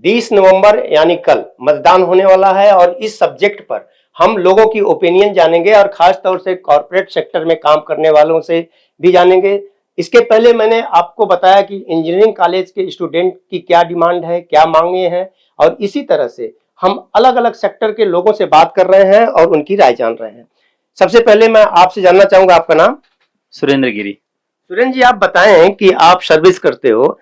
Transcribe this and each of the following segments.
20 नवंबर यानी कल मतदान होने वाला है और इस सब्जेक्ट पर हम लोगों की ओपिनियन जानेंगे और खास तौर से कॉर्पोरेट सेक्टर में काम करने वालों से भी जानेंगे। इसके पहले मैंने आपको बताया कि इंजीनियरिंग कॉलेज के स्टूडेंट की क्या डिमांड है, क्या मांगे हैं, और इसी तरह से हम अलग अलग सेक्टर के लोगों से बात कर रहे हैं और उनकी राय जान रहे हैं। सबसे पहले मैं आपसे जानना चाहूंगा, आपका नाम? सुरेंद्र गिरी। सुरेंद्र जी, आप बताएं कि आप सर्विस करते हो,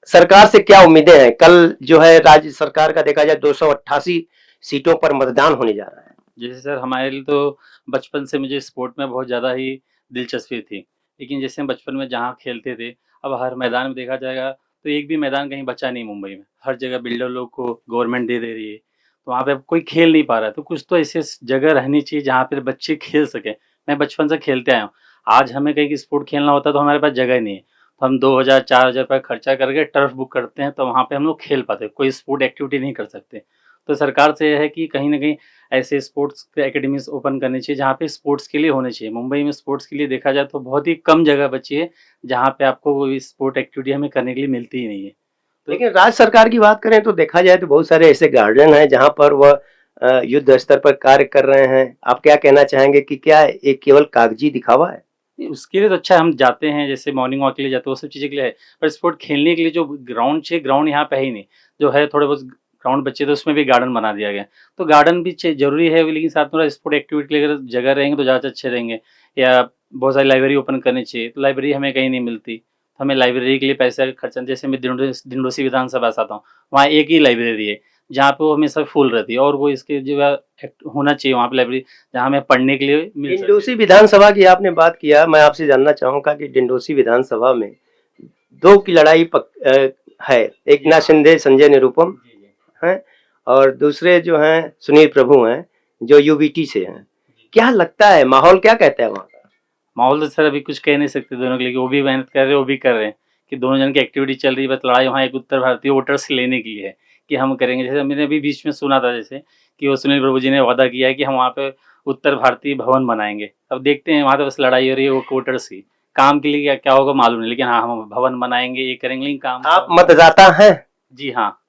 सरकार से क्या उम्मीदें हैं? कल जो है राज्य सरकार का देखा जाए 288 सीटों पर मतदान होने जा रहा है। जैसे सर हमारे लिए तो बचपन से मुझे स्पोर्ट में बहुत ज़्यादा ही दिलचस्पी थी। लेकिन जैसे हम बचपन में जहाँ खेलते थे, अब हर मैदान में देखा जाएगा तो एक भी मैदान कहीं बचा नहीं मुंबई में। हर जगह बिल्डर लोग को गवर्नमेंट दे रही है। तो वहाँ पे अब कोई खेल नहीं पा रहा है। तो कुछ तो ऐसी जगह रहनी चाहिए जहाँ पे बच्चे खेल सकें। मैं बचपन से खेलते आया हूँ। आज हमें कहीं स्पोर्ट खेलना होता है तो हमारे पास जगह ही नहीं है। तो हम 2000 4000 रुपए खर्चा करके टर्फ बुक करते हैं, तो वहाँ पे हम लोग खेल पाते हैं। कोई स्पोर्ट एक्टिविटी नहीं कर सकते। तो सरकार से ये है कि कहीं न कहीं ऐसे स्पोर्ट्स एकेडमीज़ ओपन करनी चाहिए, जहाँ पे स्पोर्ट्स के लिए होने चाहिए। मुंबई में स्पोर्ट्स के लिए देखा जाए तो बहुत ही कम जगह बची है, जहाँ पे आपको कोई स्पोर्ट एक्टिविटी हमें करने के लिए मिलती ही नहीं है। तो लेकिन राज्य सरकार की बात करें तो देखा जाए तो बहुत सारे ऐसे गार्डन हैं जहां पर वह युद्ध स्तर पर कार्य कर रहे हैं। आप क्या कहना चाहेंगे कि क्या ये केवल कागजी दिखावा है? नहीं, उसके लिए तो अच्छा है हम जाते हैं, जैसे मॉर्निंग वॉक के लिए जाते हैं, वो सब चीज़ें के लिए है। पर स्पोर्ट खेलने के लिए जो ग्राउंड चाहिए, ग्राउंड यहाँ पे है ही नहीं। जो है थोड़े बहुत ग्राउंड बचे थे, उसमें भी गार्डन बना दिया गया है। तो गार्डन भी ज़रूरी है, लेकिन साथ में थोड़ा स्पोर्ट एक्टिविटी के लिए अगर जगह रहेंगे तो ज़्यादा अच्छे रहेंगे। या बहुत सारी लाइब्रेरी ओपन करनी चाहिए, तो लाइब्रेरी हमें कहीं नहीं मिलती। तो हमें लाइब्रेरी के लिए पैसा खर्चा, जैसे मैं डिंडोसी विधानसभा से आता हूँ, वहाँ एक ही लाइब्रेरी है, जहाँ पे वो हमेशा फुल रहती है, और वो इसके जो है होना चाहिए वहाँ पे लाइब्रेरी, जहाँ हमें पढ़ने के लिए मिल सके। डिंडोसी विधानसभा की आपने बात किया, मैं आपसे जानना चाहूंगा कि डिंडोसी विधानसभा में दो की लड़ाई है। एक ना शिंदे संजय निरुपम जी, जी। हैं और दूसरे जो हैं सुनील प्रभु हैं, जो यूबीटी से हैं। क्या लगता है, माहौल क्या कहता है वहाँ का? माहौल तो सर अभी कुछ कह नहीं सकते दोनों के लिए, कि वो भी मेहनत कर रहे हैं, वो भी कर रहे हैं, कि दोनों जन की एक्टिविटी चल रही है। बस लड़ाई वहाँ एक उत्तर भारतीय वोटर्स लेने की है, कि हम करेंगे। जैसे मैंने अभी बीच में सुना था, जैसे कि वो सुनील प्रभु जी ने वादा किया है कि हम वहाँ पे उत्तर भारतीय भवन बनाएँगे। अब देखते हैं, वहाँ तो बस लड़ाई हो रही है वो वोटर्स की। काम के लिए क्या क्या होगा मालूम नहीं, लेकिन हाँ, हम भवन बनाएँगे, ये करेंगे, लेकिन काम आप तो। मतदाता हैं? जी हाँ।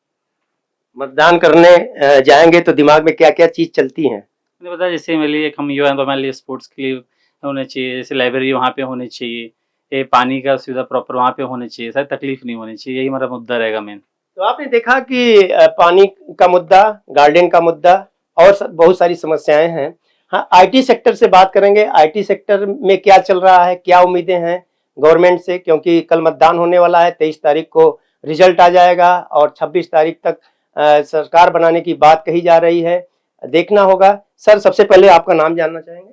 मतदान करने जाएंगे तो दिमाग में क्या क्या चीज चलती हैं? मैंने बताया, जैसे मेरे लिए, हम युवा हैं तो हमारे लिए स्पोर्ट्स के लिए होने चाहिए, जैसे लाइब्रेरी वहाँ पे होनी चाहिए, ये पानी का सुविधा प्रॉपर वहाँ पे होनी चाहिए, शायद तकलीफ नहीं होनी चाहिए, यही हमारा मुद्दा रहेगा मेन। तो आपने देखा कि पानी का मुद्दा, गार्डन का मुद्दा और बहुत सारी समस्याएं हैं। हाँ, आईटी सेक्टर से बात करेंगे। आईटी सेक्टर में क्या चल रहा है, क्या उम्मीदें हैं गवर्नमेंट से? क्योंकि कल मतदान होने वाला है, 23 तारीख को रिजल्ट आ जाएगा और 26 तारीख तक सरकार बनाने की बात कही जा रही है। देखना होगा। सर, सबसे पहले आपका नाम जानना चाहेंगे?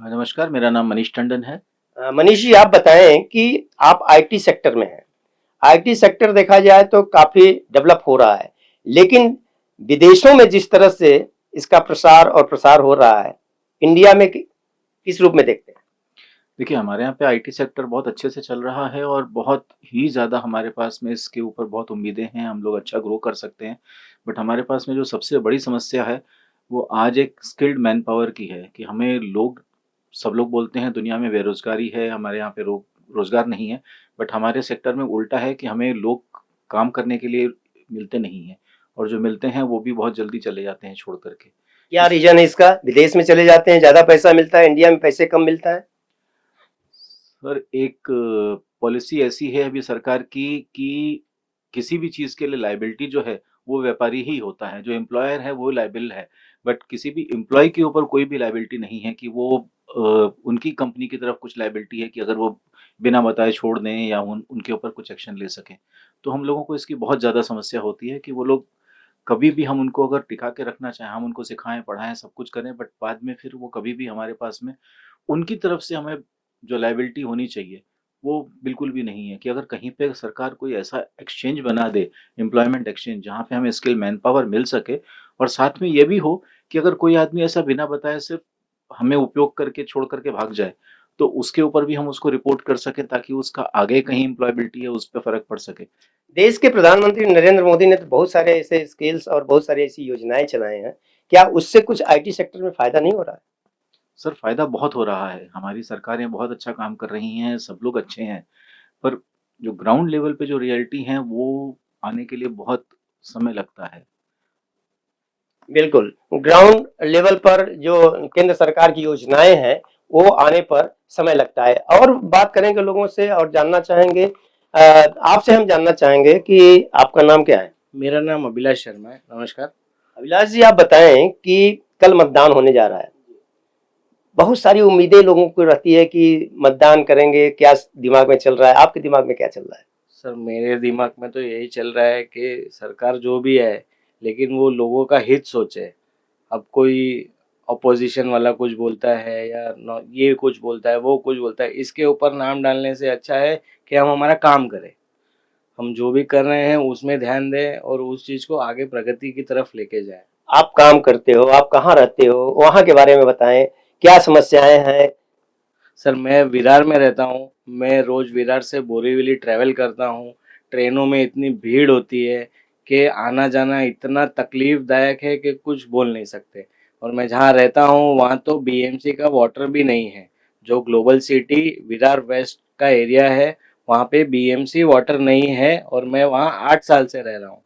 नमस्कार, मेरा नाम मनीष टंडन है। मनीष जी, आप बताएं कि आप आईटी सेक्टर में हैं। आईटी सेक्टर देखा जाए तो काफी डेवलप हो रहा है, लेकिन विदेशों में जिस तरह से इसका प्रसार हो रहा है, इंडिया में किस रूप में देखते हैं? देखिए, हमारे यहाँ पे आईटी सेक्टर बहुत अच्छे से चल रहा है और बहुत ही ज़्यादा हमारे पास में इसके ऊपर बहुत उम्मीदें हैं, हम लोग अच्छा ग्रो कर सकते हैं। बट हमारे पास में जो सबसे बड़ी समस्या है, वो आज एक स्किल्ड मैन पावर की है कि हमें लोग सब लोग बोलते हैं दुनिया में बेरोज़गारी है, हमारे यहाँ पे रोज़गार नहीं है। बट हमारे सेक्टर में उल्टा है कि हमें लोग काम करने के लिए मिलते नहीं हैं और जो मिलते हैं, वो भी बहुत जल्दी चले जाते हैं छोड़ कर के। क्या इस रीजन है इसका? विदेश में चले जाते हैं, ज्यादा पैसा मिलता है, इंडिया में पैसे कम मिलता है? सर, एक पॉलिसी ऐसी है अभी सरकार की कि किसी भी चीज़ के लिए लायबिलिटी जो है, वो व्यापारी ही होता है, जो एम्प्लॉयर है वो लायबल है। बट किसी भी एम्प्लॉयी के ऊपर कोई भी लायबिलिटी नहीं है कि वो उनकी कंपनी की तरफ कुछ लायबिलिटी है कि अगर वो बिना बताए छोड़ दें या उनके ऊपर कुछ एक्शन ले सकें। तो हम लोगों को इसकी बहुत ज़्यादा समस्या होती है कि वो लोग कभी भी हम उनको अगर टिका के रखना चाहें, हम उनको सिखाएँ, पढ़ाएँ, सब कुछ करें बट बाद में फिर वो कभी भी हमारे पास में उनकी तरफ से हमें जो लायबिलिटी होनी चाहिए, वो बिल्कुल भी नहीं है कि अगर कहीं पे सरकार कोई ऐसा एक्सचेंज बना दे, एम्प्लॉयमेंट एक्सचेंज, जहाँ पे हमें स्किल मैन पावर मिल सके और साथ में ये भी हो कि अगर कोई आदमी ऐसा बिना बताए सिर्फ हमें उपयोग करके छोड़ करके भाग जाए, तो उसके ऊपर भी हम उसको रिपोर्ट कर सकें ताकि उसका आगे कहीं एम्प्लॉयबिलिटी है, उस पे फ़र्क पड़ सके। देश के प्रधानमंत्री नरेंद्र मोदी ने तो बहुत सारे ऐसे स्किल्स और बहुत सारी ऐसी योजनाएं चलाए हैं। क्या उससे कुछ आईटी सेक्टर में फायदा नहीं हो रहा है? सर, फ़ायदा बहुत हो रहा है, हमारी सरकारें बहुत अच्छा काम कर रही हैं, सब लोग अच्छे हैं, पर जो ग्राउंड लेवल पे जो रियलिटी है, वो आने के लिए बहुत समय लगता है। बिल्कुल, ग्राउंड लेवल पर जो केंद्र सरकार की योजनाएं हैं वो आने पर समय लगता है। और बात करेंगे लोगों से और जानना चाहेंगे, आपसे हम जानना चाहेंगे कि आपका नाम क्या है? मेरा नाम अभिलाष शर्मा है। नमस्कार। अभिलाष जी, आप बताएं कि कल मतदान होने जा रहा है, बहुत सारी उम्मीदें लोगों को रहती है कि मतदान करेंगे, क्या दिमाग में चल रहा है, आपके दिमाग में क्या चल रहा है? सर, मेरे दिमाग में तो यही चल रहा है कि सरकार जो भी है, लेकिन वो लोगों का हित सोचे। अब कोई अपोजिशन वाला कुछ बोलता है या ये कुछ बोलता है, वो कुछ बोलता है, इसके ऊपर नाम डालने से अच्छा है कि हम हमारा काम करें। हम जो भी कर रहे हैं उसमें ध्यान दें और उस चीज़ को आगे प्रगति की तरफ लेके जाएं। आप काम करते हो, आप कहाँ रहते हो, वहाँ के बारे में बताएं, क्या समस्याएं हैं? सर, मैं विरार में रहता हूँ। मैं रोज़ विरार से बोरीवली ट्रैवल करता हूँ। ट्रेनों में इतनी भीड़ होती है कि आना जाना इतना तकलीफ़दायक है कि कुछ बोल नहीं सकते। और मैं जहाँ रहता हूँ वहाँ तो बीएमसी का वाटर भी नहीं है। जो ग्लोबल सिटी विरार वेस्ट का एरिया है, वहाँ पे बीएमसी वाटर नहीं है और मैं वहाँ 8 साल से रह रहा हूँ।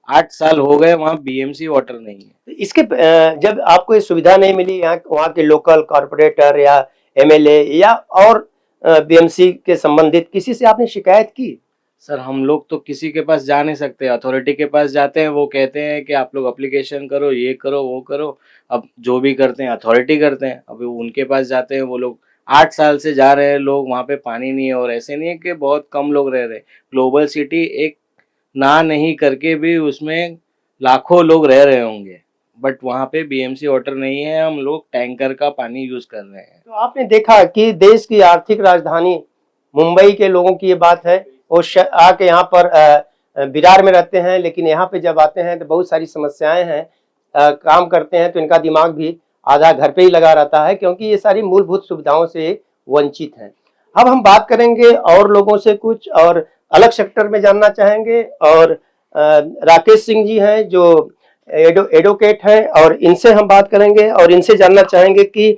8 साल हो गए, वहाँ बीएमसी वाटर नहीं है। तो इसके जब आपको ये सुविधा नहीं मिली, यहाँ वहाँ के लोकल कॉर्पोरेटर या एमएलए या और बीएमसी के संबंधित किसी से आपने शिकायत की? सर, हम लोग तो किसी के पास जा नहीं सकते। अथॉरिटी के पास जाते हैं, वो कहते हैं कि आप लोग एप्लीकेशन करो, ये करो, वो करो। अब जो भी करते हैं अथॉरिटी करते हैं। अभी उनके पास जाते हैं, वो लोग 8 साल से जा रहे हैं लोग, वहाँ पे पानी नहीं है। और ऐसे नहीं है कि बहुत कम लोग रह रहे हैं। ग्लोबल सिटी एक ना नहीं करके भी उसमें लाखों लोग रह रहे होंगे, बट वहाँ पे बीएमसी वाटर नहीं है। हम लोग टैंकर का पानी यूज़ कर रहे हैं। तो आपने देखा कि देश की आर्थिक राजधानी मुंबई के लोगों की ये बात है, वो आके यहाँ पर विरार में रहते हैं, लेकिन यहाँ पे जब आते हैं तो बहुत सारी समस्याएं हैं। काम करते हैं तो इनका दिमाग भी आधा घर पे ही लगा रहता है, क्योंकि ये सारी मूलभूत सुविधाओं से वंचित हैं। अब हम बात करेंगे और लोगों से कुछ और अलग सेक्टर में जानना चाहेंगे, और राकेश सिंह जी हैं जो एडवोकेट हैं, और इनसे हम बात करेंगे और इनसे जानना चाहेंगे कि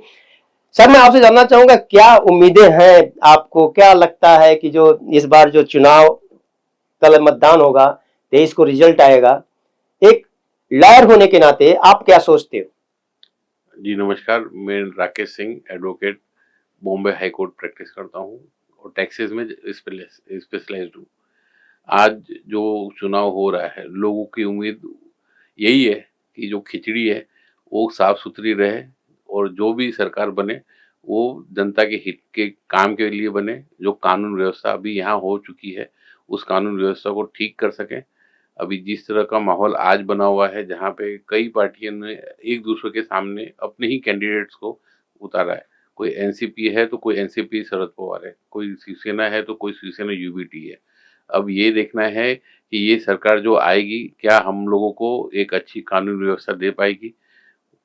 सर, मैं आपसे जानना चाहूंगा, क्या उम्मीदें हैं आपको? क्या लगता है कि जो इस बार जो चुनाव, कल मतदान होगा, 23 को रिजल्ट आएगा, एक लॉयर होने के नाते आप क्या सोचते हो? जी नमस्कार, मैं Rakesh Singh advocate Bombay high court practice करता हूँ और टैक्सेस में स्पेशलाइज्ड हूँ। आज जो चुनाव हो रहा है, लोगों की उम्मीद यही है कि जो खिचड़ी है वो साफ सुथरी रहे और जो भी सरकार बने वो जनता के हित के काम के लिए बने। जो कानून व्यवस्था अभी यहाँ हो चुकी है उस कानून व्यवस्था को ठीक कर सकें। अभी जिस तरह का माहौल आज बना हुआ है, जहाँ पे कई पार्टियों ने एक दूसरे के सामने अपने ही कैंडिडेट्स को उतारा है। कोई एनसीपी है तो कोई एनसीपी शरद पवार है, कोई शिवसेना है तो कोई शिवसेना यूबीटी है। अब ये देखना है कि ये सरकार जो आएगी, क्या हम लोगों को एक अच्छी कानून व्यवस्था दे पाएगी?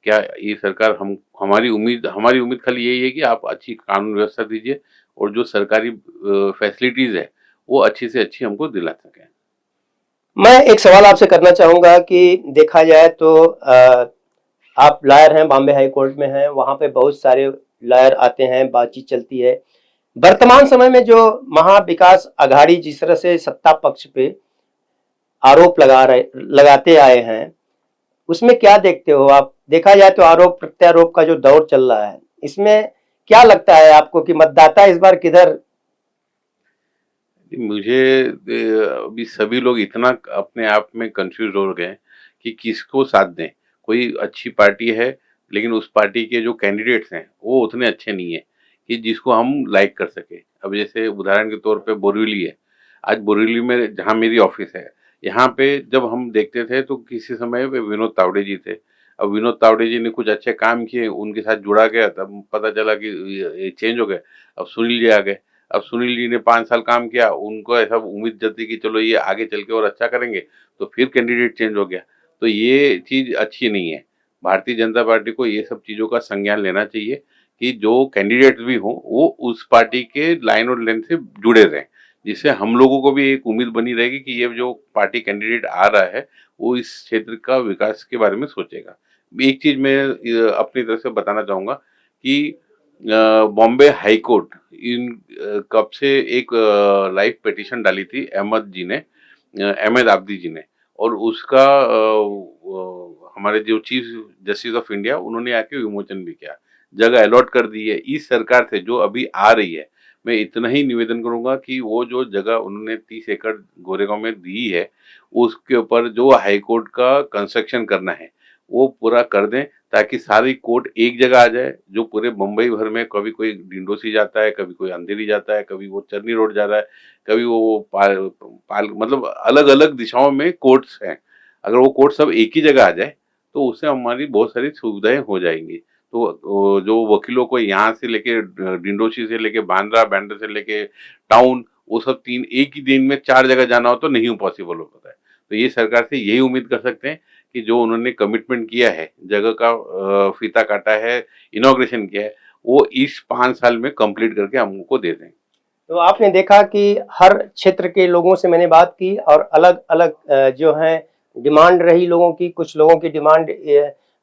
क्या ये सरकार हमारी उम्मीद खाली यही है कि आप अच्छी कानून व्यवस्था दीजिए और जो सरकारी फैसिलिटीज़ है, वो अच्छी से अच्छी हमको दिला सकें। मैं एक सवाल आपसे करना चाहूंगा कि देखा जाए तो आप लॉयर हैं, बॉम्बे हाई कोर्ट में हैं, वहां पे बहुत सारे लॉयर आते हैं, बातचीत चलती है। वर्तमान समय में जो महाविकास आघाड़ी जिस तरह से सत्ता पक्ष पे आरोप लगाते आए हैं, उसमें क्या देखते हो आप? देखा जाए तो आरोप प्रत्यारोप का जो दौर चल रहा है, इसमें क्या लगता है आपको कि मतदाता इस बार किधर? मुझे अभी सभी लोग इतना अपने आप में कंफ्यूज हो गए कि किसको साथ दें। कोई अच्छी पार्टी है लेकिन उस पार्टी के जो कैंडिडेट्स हैं वो उतने अच्छे नहीं है कि जिसको हम लाइक कर सके। अब जैसे उदाहरण के तौर पे बोरीवली है। आज बोरीवली में जहाँ मेरी ऑफिस है, यहाँ पे जब हम देखते थे तो किसी समय पे विनोद तावड़े जी थे। अब विनोद तावड़े जी ने कुछ अच्छे काम किए, उनके साथ जुड़ा गया, तब पता चला कि ये चेंज हो गए। अब सुनील जी आ गए। अब सुनील जी ने 5 साल काम किया, उनको ऐसा उम्मीद जती कि चलो ये आगे चल के और अच्छा करेंगे, तो फिर कैंडिडेट चेंज हो गया। तो ये चीज़ अच्छी नहीं है। भारतीय जनता पार्टी को ये सब चीज़ों का संज्ञान लेना चाहिए कि जो कैंडिडेट्स भी हों, वो उस पार्टी के लाइन और लेंथ से जुड़े रहें, जिससे हम लोगों को भी एक उम्मीद बनी रहेगी कि ये जो पार्टी कैंडिडेट आ रहा है, वो इस क्षेत्र का विकास के बारे में सोचेगा। एक चीज़ मैं अपनी तरफ से बताना चाहूँगा कि बॉम्बे हाई कोर्ट कब से एक लाइव पिटीशन डाली थी अहमद आब्दी जी ने, और उसका हमारे जो चीफ जस्टिस ऑफ इंडिया उन्होंने आके विमोचन भी किया, जगह अलॉट कर दी है। इस सरकार से जो अभी आ रही है, मैं इतना ही निवेदन करूंगा कि वो जो जगह उन्होंने 30 एकड़ गोरेगांव में दी है, उसके ऊपर जो हाई कोर्ट का कंस्ट्रक्शन करना है वो पूरा कर दें, ताकि सारी कोर्ट एक जगह आ जाए। जो पूरे मुंबई भर में कभी कोई डिंडोसी जाता है, कभी कोई अंधेरी जाता है, कभी वो चरनी रोड जा रहा है, कभी वो पाल मतलब अलग अलग दिशाओं में कोर्ट्स हैं। अगर वो कोर्ट सब एक ही जगह आ जाए तो उससे हमारी बहुत सारी सुविधाएं हो जाएंगी। तो जो वकीलों को यहाँ से लेके डिंडोशी से लेके बांद्रा, बैंड्रा से लेके टाउन, वो सब तीन एक ही दिन में 4 जगह जाना हो तो नहीं पॉसिबल हो पाता है। तो ये सरकार से यही उम्मीद कर सकते हैं कि जो उन्होंने कमिटमेंट किया है, जगह का फीता काटा है, इनॉग्रेशन किया है, वो इस 5 साल में कंप्लीट करके हमको दे दें। तो आपने देखा कि हर क्षेत्र के लोगों से मैंने बात की और अलग अलग जो है डिमांड रही लोगों की। कुछ लोगों की डिमांड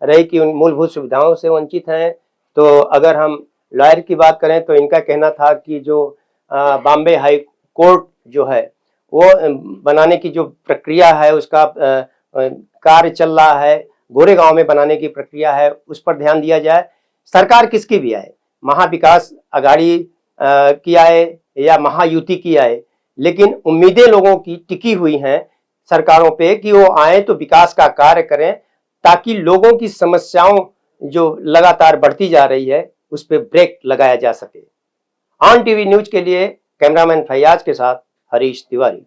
रही कि उन मूलभूत सुविधाओं से वंचित हैं। तो अगर हम लॉयर की बात करें तो इनका कहना था कि जो बॉम्बे हाई कोर्ट जो है वो बनाने की जो प्रक्रिया है उसका कार्य चल रहा है, गोरेगांव में बनाने की प्रक्रिया है, उस पर ध्यान दिया जाए। सरकार किसकी भी आए, महाविकास अघाड़ी की आए या महायुति की आए, लेकिन उम्मीदें लोगों की टिकी हुई हैं सरकारों पे कि वो आए तो विकास का कार्य करें, ताकि लोगों की समस्याओं जो लगातार बढ़ती जा रही है उस पर ब्रेक लगाया जा सके। ऑन टीवी न्यूज के लिए कैमरामैन फैयाज के साथ हरीश तिवारी।